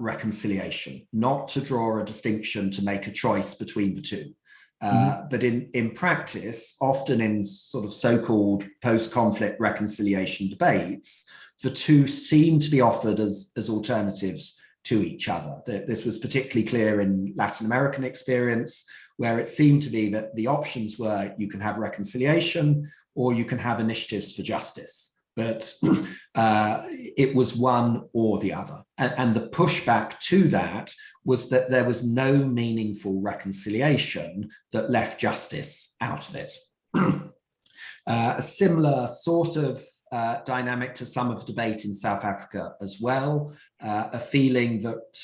reconciliation, not to draw a distinction to make a choice between the two. But in practice, often in sort of so-called post-conflict reconciliation debates, the two seem to be offered as alternatives to each other. This was particularly clear in Latin American experience, where it seemed to be that the options were you can have reconciliation or you can have initiatives for justice. But it was one or the other. And the pushback to that was that there was no meaningful reconciliation that left justice out of it. A similar sort of dynamic to some of the debate in South Africa as well, a feeling that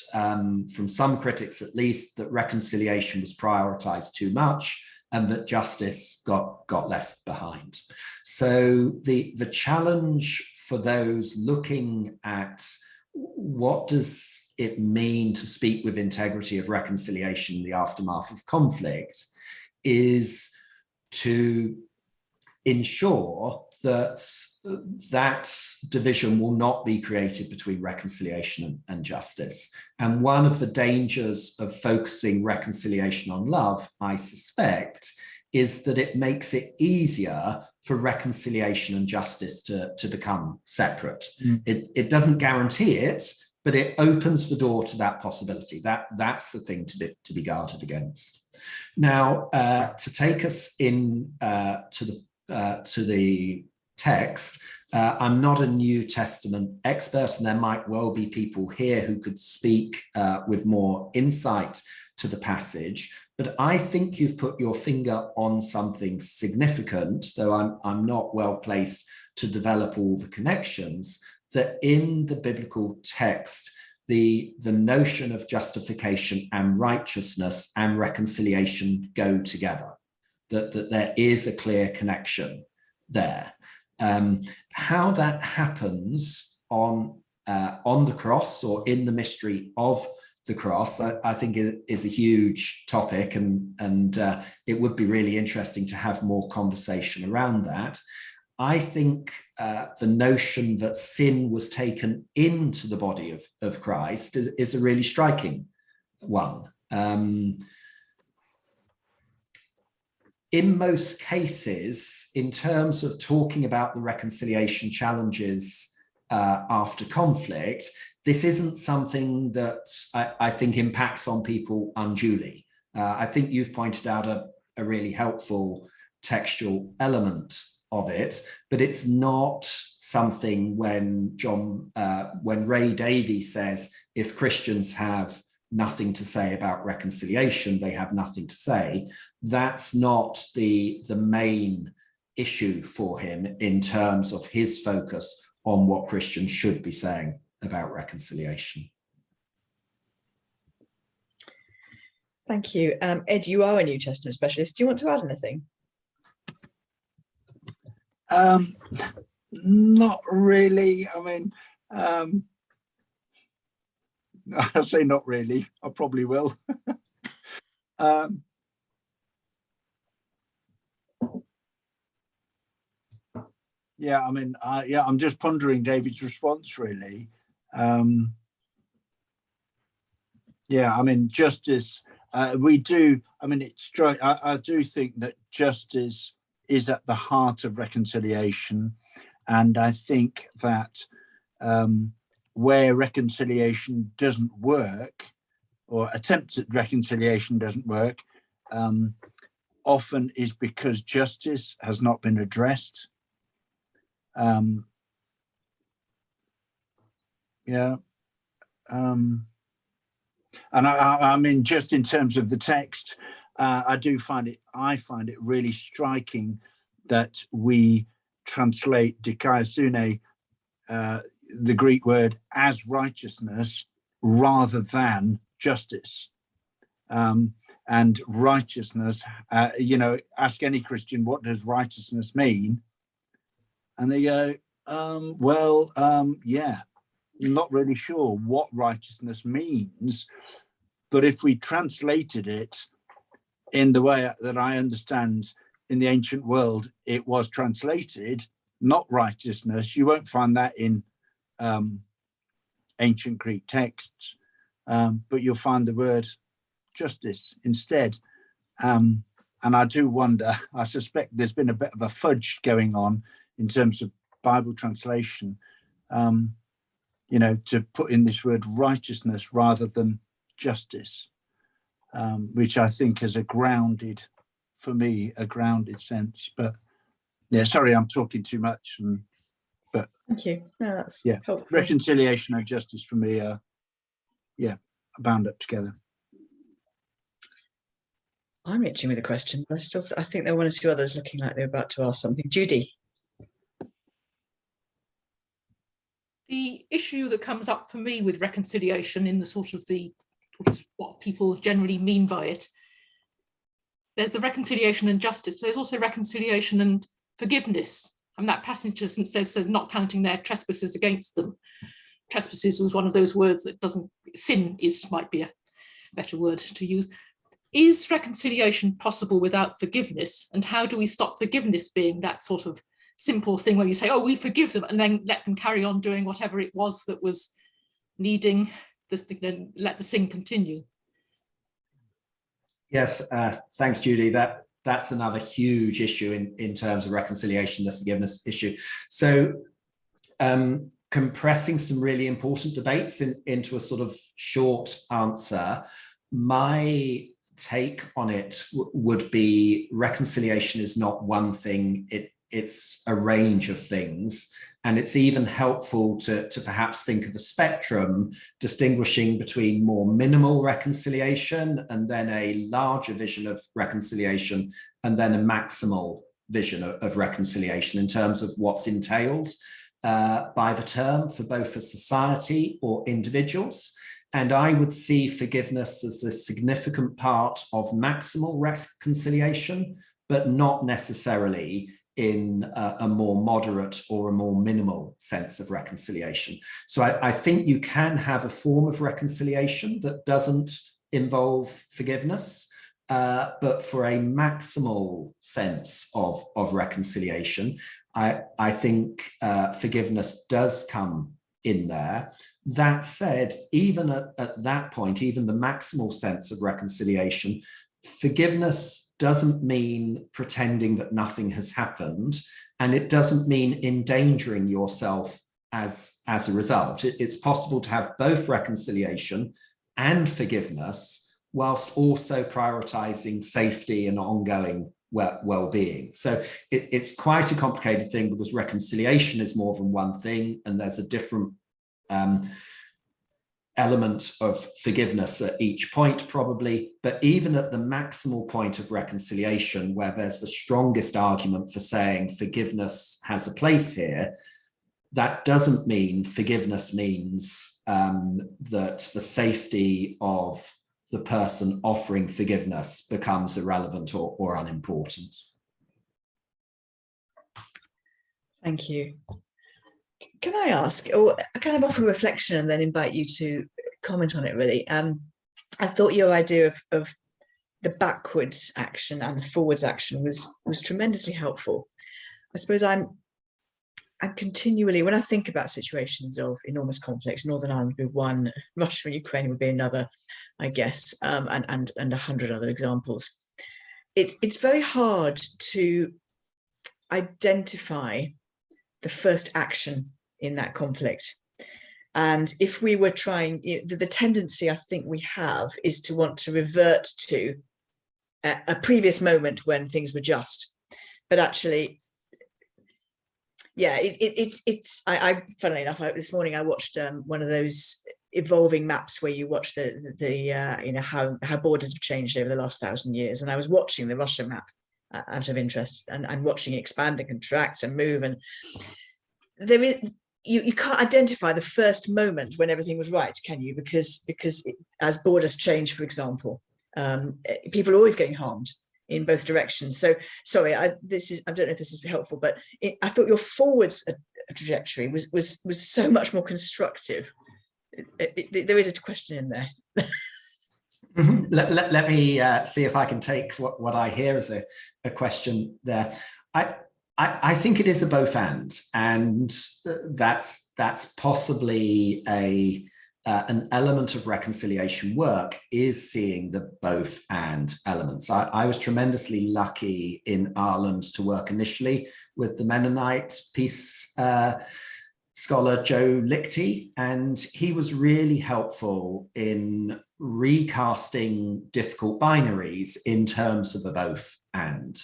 from some critics at least, that reconciliation was prioritized too much and that justice got left behind. So the challenge for those looking at what does it mean to speak with integrity of reconciliation in the aftermath of conflict is to ensure that that division will not be created between reconciliation and justice. And one of the dangers of focusing reconciliation on love, I suspect, is that it makes it easier for reconciliation and justice to become separate. It doesn't guarantee it, but it opens the door to that possibility. That's the thing to be guarded against. Now, to take us in to the text, I'm not a New Testament expert, and there might well be people here who could speak with more insight to the passage, but I think you've put your finger on something significant, though I'm not well placed to develop all the connections, that in the biblical text, the notion of justification and righteousness and reconciliation go together, that there is a clear connection there. How that happens on the cross or in the mystery of the cross, I think is a huge topic, and it would be really interesting to have more conversation around that. I think the notion that sin was taken into the body of Christ is a really striking one. In most cases, in terms of talking about the reconciliation challenges after conflict, this isn't something that I think impacts on people unduly. I think you've pointed out a really helpful textual element of it, but it's not something when Ray Davies says, if Christians have nothing to say about reconciliation, they have nothing to say. That's not the main issue for him in terms of his focus on what Christians should be saying about reconciliation. Thank you. Ed, you are a New Testament specialist. Do you want to add anything? Not really. I mean, I'll say not really. I probably will. Yeah, I mean, I'm just pondering David's response, really. Yeah, I mean, justice, we do, I mean, I do think that justice is at the heart of reconciliation. And I think that where reconciliation doesn't work, or attempts at reconciliation doesn't work, often is because justice has not been addressed. And I mean, just in terms of the text, I find it really striking that we translate dikaiosune, the Greek word, as righteousness rather than justice. And righteousness, ask any Christian, what does righteousness mean? And they go, yeah, not really sure what righteousness means. But if we translated it in the way that I understand in the ancient world, it was translated, not righteousness. You won't find that in ancient Greek texts, but you'll find the word justice instead. And I do wonder, I suspect there's been a bit of a fudge going on in terms of Bible translation, to put in this word righteousness rather than justice, which I think has a grounded sense. But yeah, sorry, I'm talking too much. But thank you. No, that's helpful. Reconciliation and justice for me are bound up together. I'm itching with a question, but I think there are one or two others looking like they're about to ask something. Judy. The issue that comes up for me with reconciliation in the sort of what people generally mean by it, there's the reconciliation and justice, but there's also reconciliation and forgiveness. And that passage says not counting their trespasses against them. Trespasses was one of those words that might be a better word to use. Is reconciliation possible without forgiveness? And how do we stop forgiveness being that sort of simple thing where you say, oh, we forgive them, and then let them carry on doing whatever it was that was needing this, then let the sin continue? Yes, thanks, Judy. That's another huge issue in terms of reconciliation, the forgiveness issue. So compressing some really important debates into a sort of short answer, my take on it would be reconciliation is not one thing, it's a range of things. And it's even helpful to perhaps think of a spectrum distinguishing between more minimal reconciliation and then a larger vision of reconciliation and then a maximal vision of reconciliation in terms of what's entailed by the term for both a society or individuals. And I would see forgiveness as a significant part of maximal reconciliation, but not necessarily in a more moderate or a more minimal sense of reconciliation. So I think you can have a form of reconciliation that doesn't involve forgiveness, but for a maximal sense of reconciliation, I think forgiveness does come in there. That said, even at that point, even the maximal sense of reconciliation, forgiveness doesn't mean pretending that nothing has happened, and it doesn't mean endangering yourself as a result. It's possible to have both reconciliation and forgiveness whilst also prioritizing safety and ongoing well-being. So it's quite a complicated thing, because reconciliation is more than one thing, and there's a different element of forgiveness at each point probably. But even at the maximal point of reconciliation, where there's the strongest argument for saying forgiveness has a place here, that doesn't mean forgiveness means that the safety of the person offering forgiveness becomes irrelevant or unimportant. Thank you. Can I ask, or I kind of offer a reflection and then invite you to comment on it, really? I thought your idea of the backwards action and the forwards action was tremendously helpful. I suppose I'm continually, when I think about situations of enormous conflict, Northern Ireland would be one, Russia and Ukraine would be another, I guess, and 100 other examples. It's very hard to identify the first action in that conflict. And if we were trying, the tendency I think we have is to want to revert to a previous moment when things were just. But actually, yeah, I funnily enough, this morning I watched one of those evolving maps where you watch how borders have changed over the last 1,000 years. And I was watching the Russia map out of interest and watching it expand and contract and move. And there is, you can't identify the first moment when everything was right, can you? Because as borders change, for example, people are always getting harmed in both directions. So sorry, I don't know if this is helpful, but I thought your forwards trajectory was so much more constructive. There is a question in there. Let me see if I can take what I hear as a question there. I think it is a both and that's possibly an element of reconciliation work, is seeing the both and elements. I was tremendously lucky in Ireland to work initially with the Mennonite peace scholar Joe Lichty, and he was really helpful in recasting difficult binaries in terms of a both and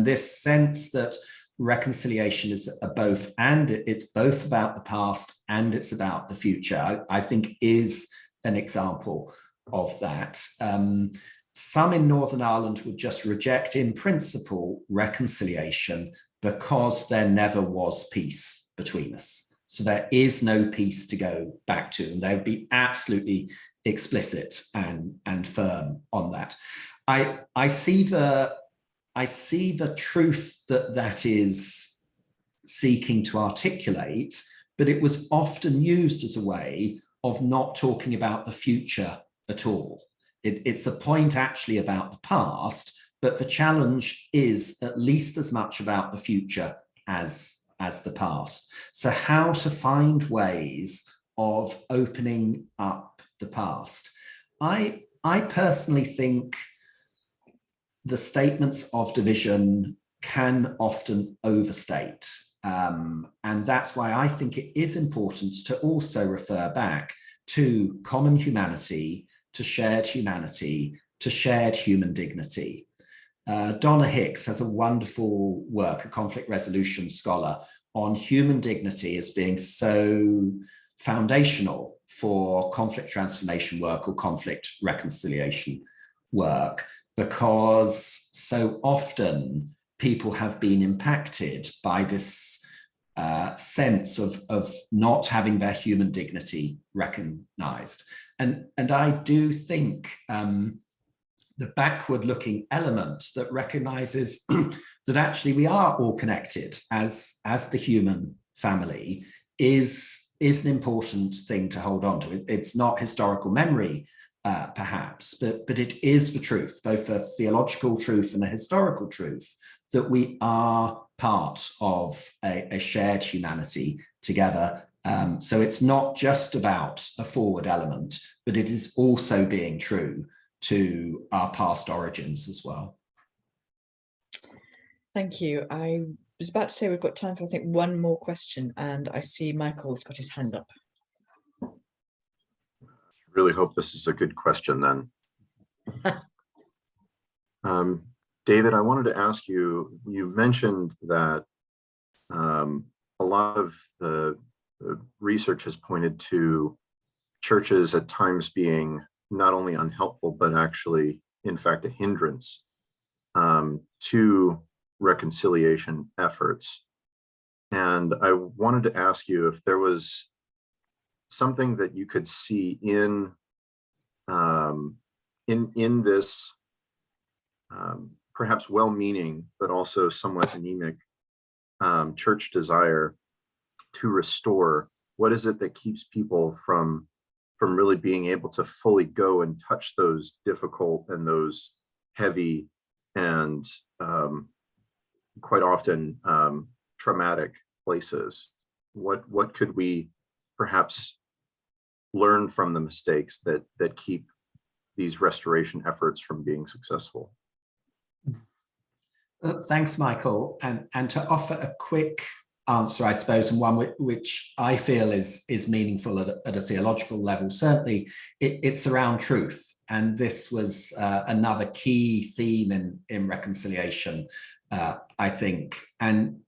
this sense that reconciliation is a both and, it's both about the past and it's about the future, I think is an example of that. Some in Northern Ireland would just reject in principle reconciliation because there never was peace between us. So there is no peace to go back to, and they would be absolutely explicit and firm on that. I see the truth that is seeking to articulate, but it was often used as a way of not talking about the future at all. It's a point actually about the past, but the challenge is at least as much about the future as the past. So how to find ways of opening up the past. I personally think the statements of division can often overstate. And that's why I think it is important to also refer back to common humanity, to shared human dignity. Donna Hicks has a wonderful work, a conflict resolution scholar, on human dignity as being so foundational for conflict transformation work or conflict reconciliation work, because so often people have been impacted by this sense of not having their human dignity recognized. And I do think the backward-looking element that recognizes that actually we are all connected as the human family is an important thing to hold on to. It's not historical memory, perhaps, but it is the truth, both a theological truth and a historical truth, that we are part of a shared humanity together. So it's not just about a forward element, but it is also being true to our past origins as well. Thank you. I was about to say we've got time for, I think, one more question, and I see Michael's got his hand up. Really hope this is a good question then. David, I wanted to ask you, you mentioned that a lot of the research has pointed to churches at times being not only unhelpful, but actually, in fact, a hindrance to reconciliation efforts. And I wanted to ask you if there was something that you could see in this perhaps well-meaning, but also somewhat anemic church desire to restore. What is it that keeps people from really being able to fully go and touch those difficult and those heavy and quite often traumatic places? What could we perhaps learn from the mistakes that keep these restoration efforts from being successful? Thanks, Michael. And to offer a quick answer, I suppose, and one which I feel is meaningful at a theological level, certainly it's around truth. And this was another key theme in reconciliation, I think, and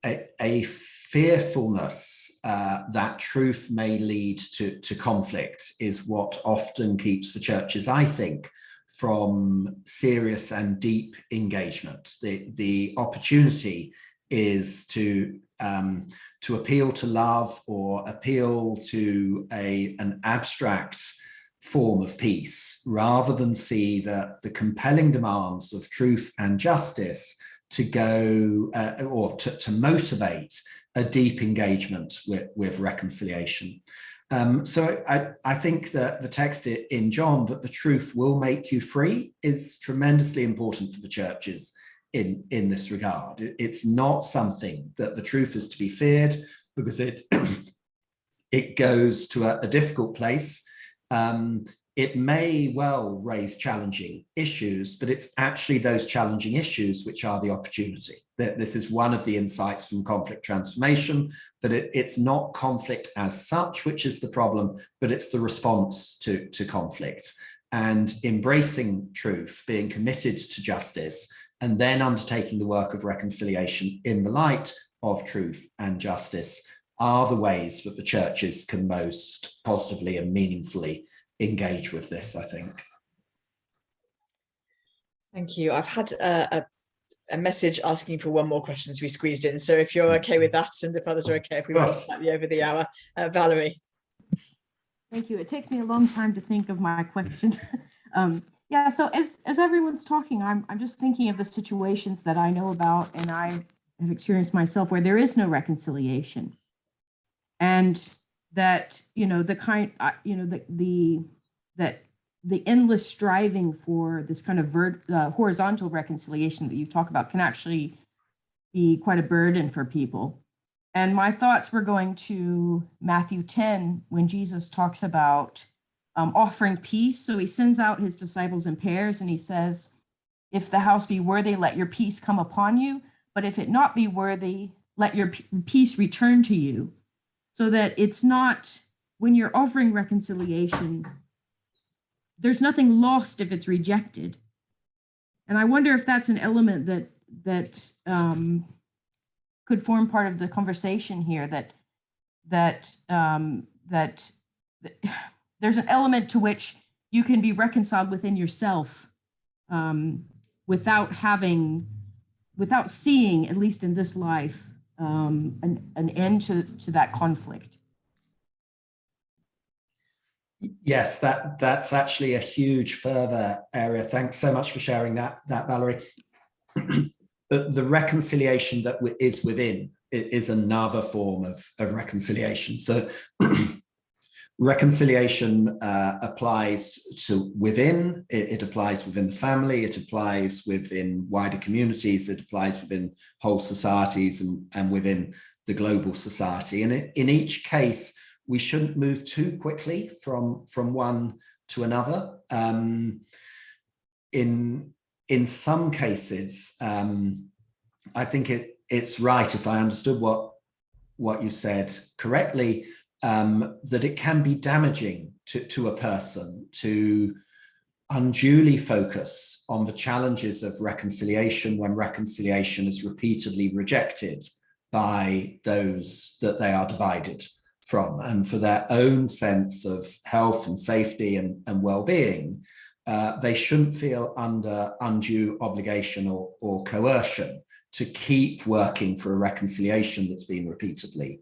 a fearfulness that truth may lead to conflict is what often keeps the churches, I think, from serious and deep engagement. The opportunity is to appeal to love or appeal to an abstract form of peace, rather than see the compelling demands of truth and justice to go or to motivate a deep engagement with reconciliation. So I think that the text in John, that the truth will make you free, is tremendously important for the churches in this regard. It's not something that the truth is to be feared, because it goes to a difficult place. It may well raise challenging issues, but it's actually those challenging issues which are the opportunity. This is one of the insights from conflict transformation, that it's not conflict as such which is the problem, but it's the response to conflict. And embracing truth, being committed to justice, and then undertaking the work of reconciliation in the light of truth and justice are the ways that the churches can most positively and meaningfully engage with this, I think. Thank you. I've had a message asking for one more question to be squeezed in. So if you're okay with that, and if others are okay, if we run slightly over the hour. Valerie. Thank you. It takes me a long time to think of my question. Yeah, so as everyone's talking, I'm just thinking of the situations that I know about and I have experienced myself where there is no reconciliation. And that, the endless striving for this kind of horizontal reconciliation that you talk about can actually be quite a burden for people. And my thoughts were going to Matthew 10, when Jesus talks about offering peace. So he sends out his disciples in pairs and he says, if the house be worthy, let your peace come upon you. But if it not be worthy, let your peace return to you. So that it's not, when you're offering reconciliation, there's nothing lost if it's rejected. And I wonder if that's an element that could form part of the conversation here, that there's an element to which you can be reconciled within yourself without seeing, at least in this life, an end to that conflict. Yes, that's actually a huge further area. Thanks so much for sharing that Valerie. The reconciliation that is within is another form of reconciliation. So reconciliation applies to within, it applies within the family, it applies within wider communities, it applies within whole societies and within the global society. And in each case, we shouldn't move too quickly from one to another. In some cases, I think it's right, if I understood what you said correctly, that it can be damaging to a person to unduly focus on the challenges of reconciliation when reconciliation is repeatedly rejected by those that they are divided from, and for their own sense of health and safety and well-being, they shouldn't feel under undue obligation or coercion to keep working for a reconciliation that's been repeatedly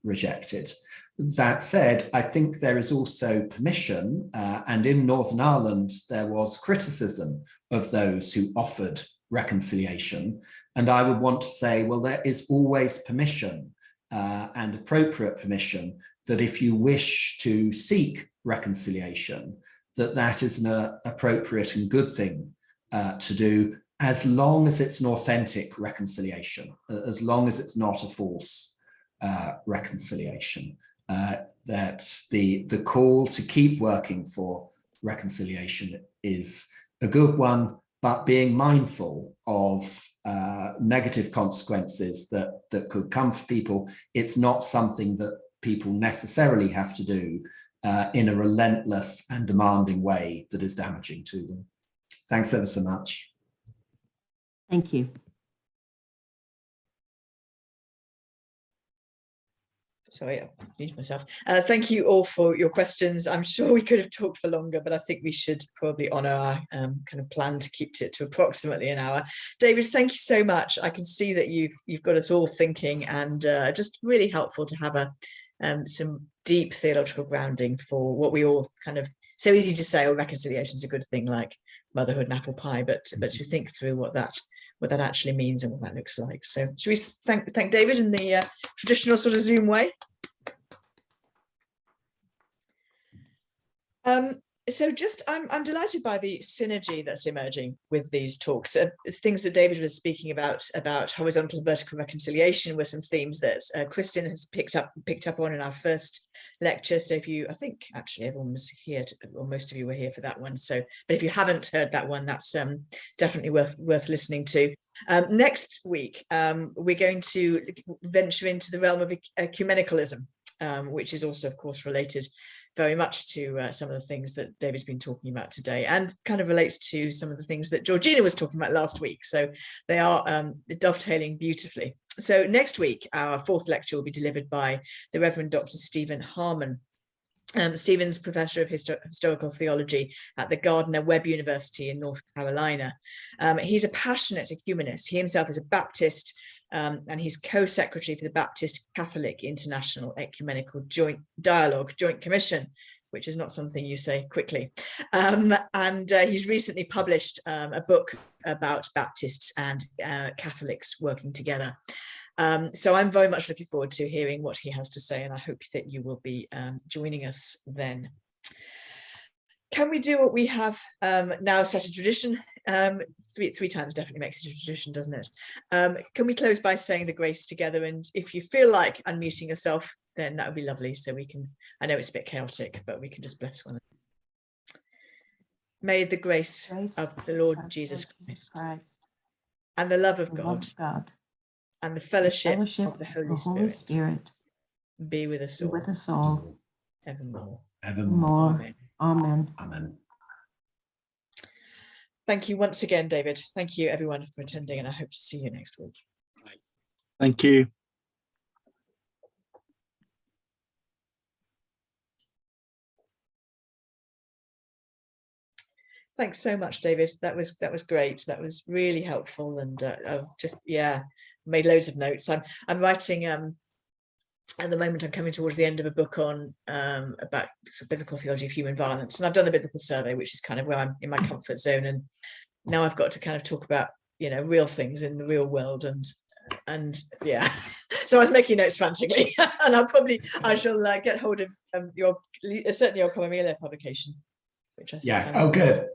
rejected. That said, I think there is also permission, and in Northern Ireland, there was criticism of those who offered reconciliation. And I would want to say, well, there is always permission and appropriate permission that if you wish to seek reconciliation, that is an appropriate and good thing to do, as long as it's an authentic reconciliation, as long as it's not a false reconciliation. That the call to keep working for reconciliation is a good one, but being mindful of negative consequences that could come for people. It's not something that people necessarily have to do in a relentless and demanding way that is damaging to them. Thanks ever so much. Thank you. Sorry, I muted myself. Thank you all for your questions. I'm sure we could have talked for longer, but I think we should probably honour our kind of plan to keep it to approximately an hour. David, thank you so much. I can see that you've got us all thinking, and just really helpful to have some deep theological grounding for what we all kind of, so easy to say, oh, reconciliation is a good thing, like motherhood and apple pie, but to think through what that actually means and what that looks like. So should we thank David in the traditional sort of Zoom way? So just, I'm delighted by the synergy that's emerging with these talks. Things that David was speaking about horizontal and vertical reconciliation were some themes that Kristen has picked up on in our first lecture. So I think actually everyone was here, or most of you were here for that one. So, but if you haven't heard that one, that's definitely worth listening to. Next week, we're going to venture into the realm of ecumenicalism, which is also, of course, related very much to some of the things that David's been talking about today, and kind of relates to some of the things that Georgina was talking about last week. So they are dovetailing beautifully. So next week, our fourth lecture will be delivered by the Reverend Dr. Stephen Harmon. Stephen's Professor of Historical Theology at the Gardner-Webb University in North Carolina. He's a passionate ecumenist. He himself is a Baptist, and he's co-secretary for the Baptist Catholic International Ecumenical Joint Commission, which is not something you say quickly. And he's recently published a book about Baptists and Catholics working together. So I'm very much looking forward to hearing what he has to say, and I hope that you will be joining us then. Can we do what we have now set a tradition? Three times definitely makes it a tradition, doesn't it? Can we close by saying the grace together? And if you feel like unmuting yourself, then that would be lovely. So we can, I know it's a bit chaotic, but we can just bless one another. May the grace of the Lord Jesus Christ and the love of God and the fellowship of the Holy Spirit be with us all, evermore. Amen. Amen. Thank you once again, David. Thank you, everyone, for attending, and I hope to see you next week. Thank you. Thanks so much, David. That was great. That was really helpful, and I've just made loads of notes. I'm writing at the moment. I'm coming towards the end of a book on about biblical theology of human violence, and I've done the biblical survey, which is kind of where I'm in my comfort zone, and now I've got to kind of talk about real things in the real world, and yeah. So I was making notes frantically, and I shall get hold of certainly your Commelia publication. Which I think oh, good.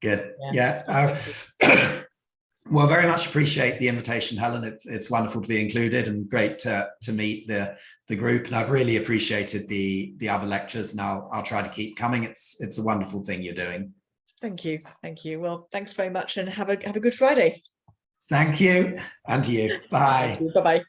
Good. Yeah. Well, very much appreciate the invitation, Helen. It's wonderful to be included, and great to meet the group. And I've really appreciated the other lectures, and I'll try to keep coming. It's a wonderful thing you're doing. Thank you. Well, thanks very much, and have a good Friday. Thank you, and to you. Bye. Bye-bye.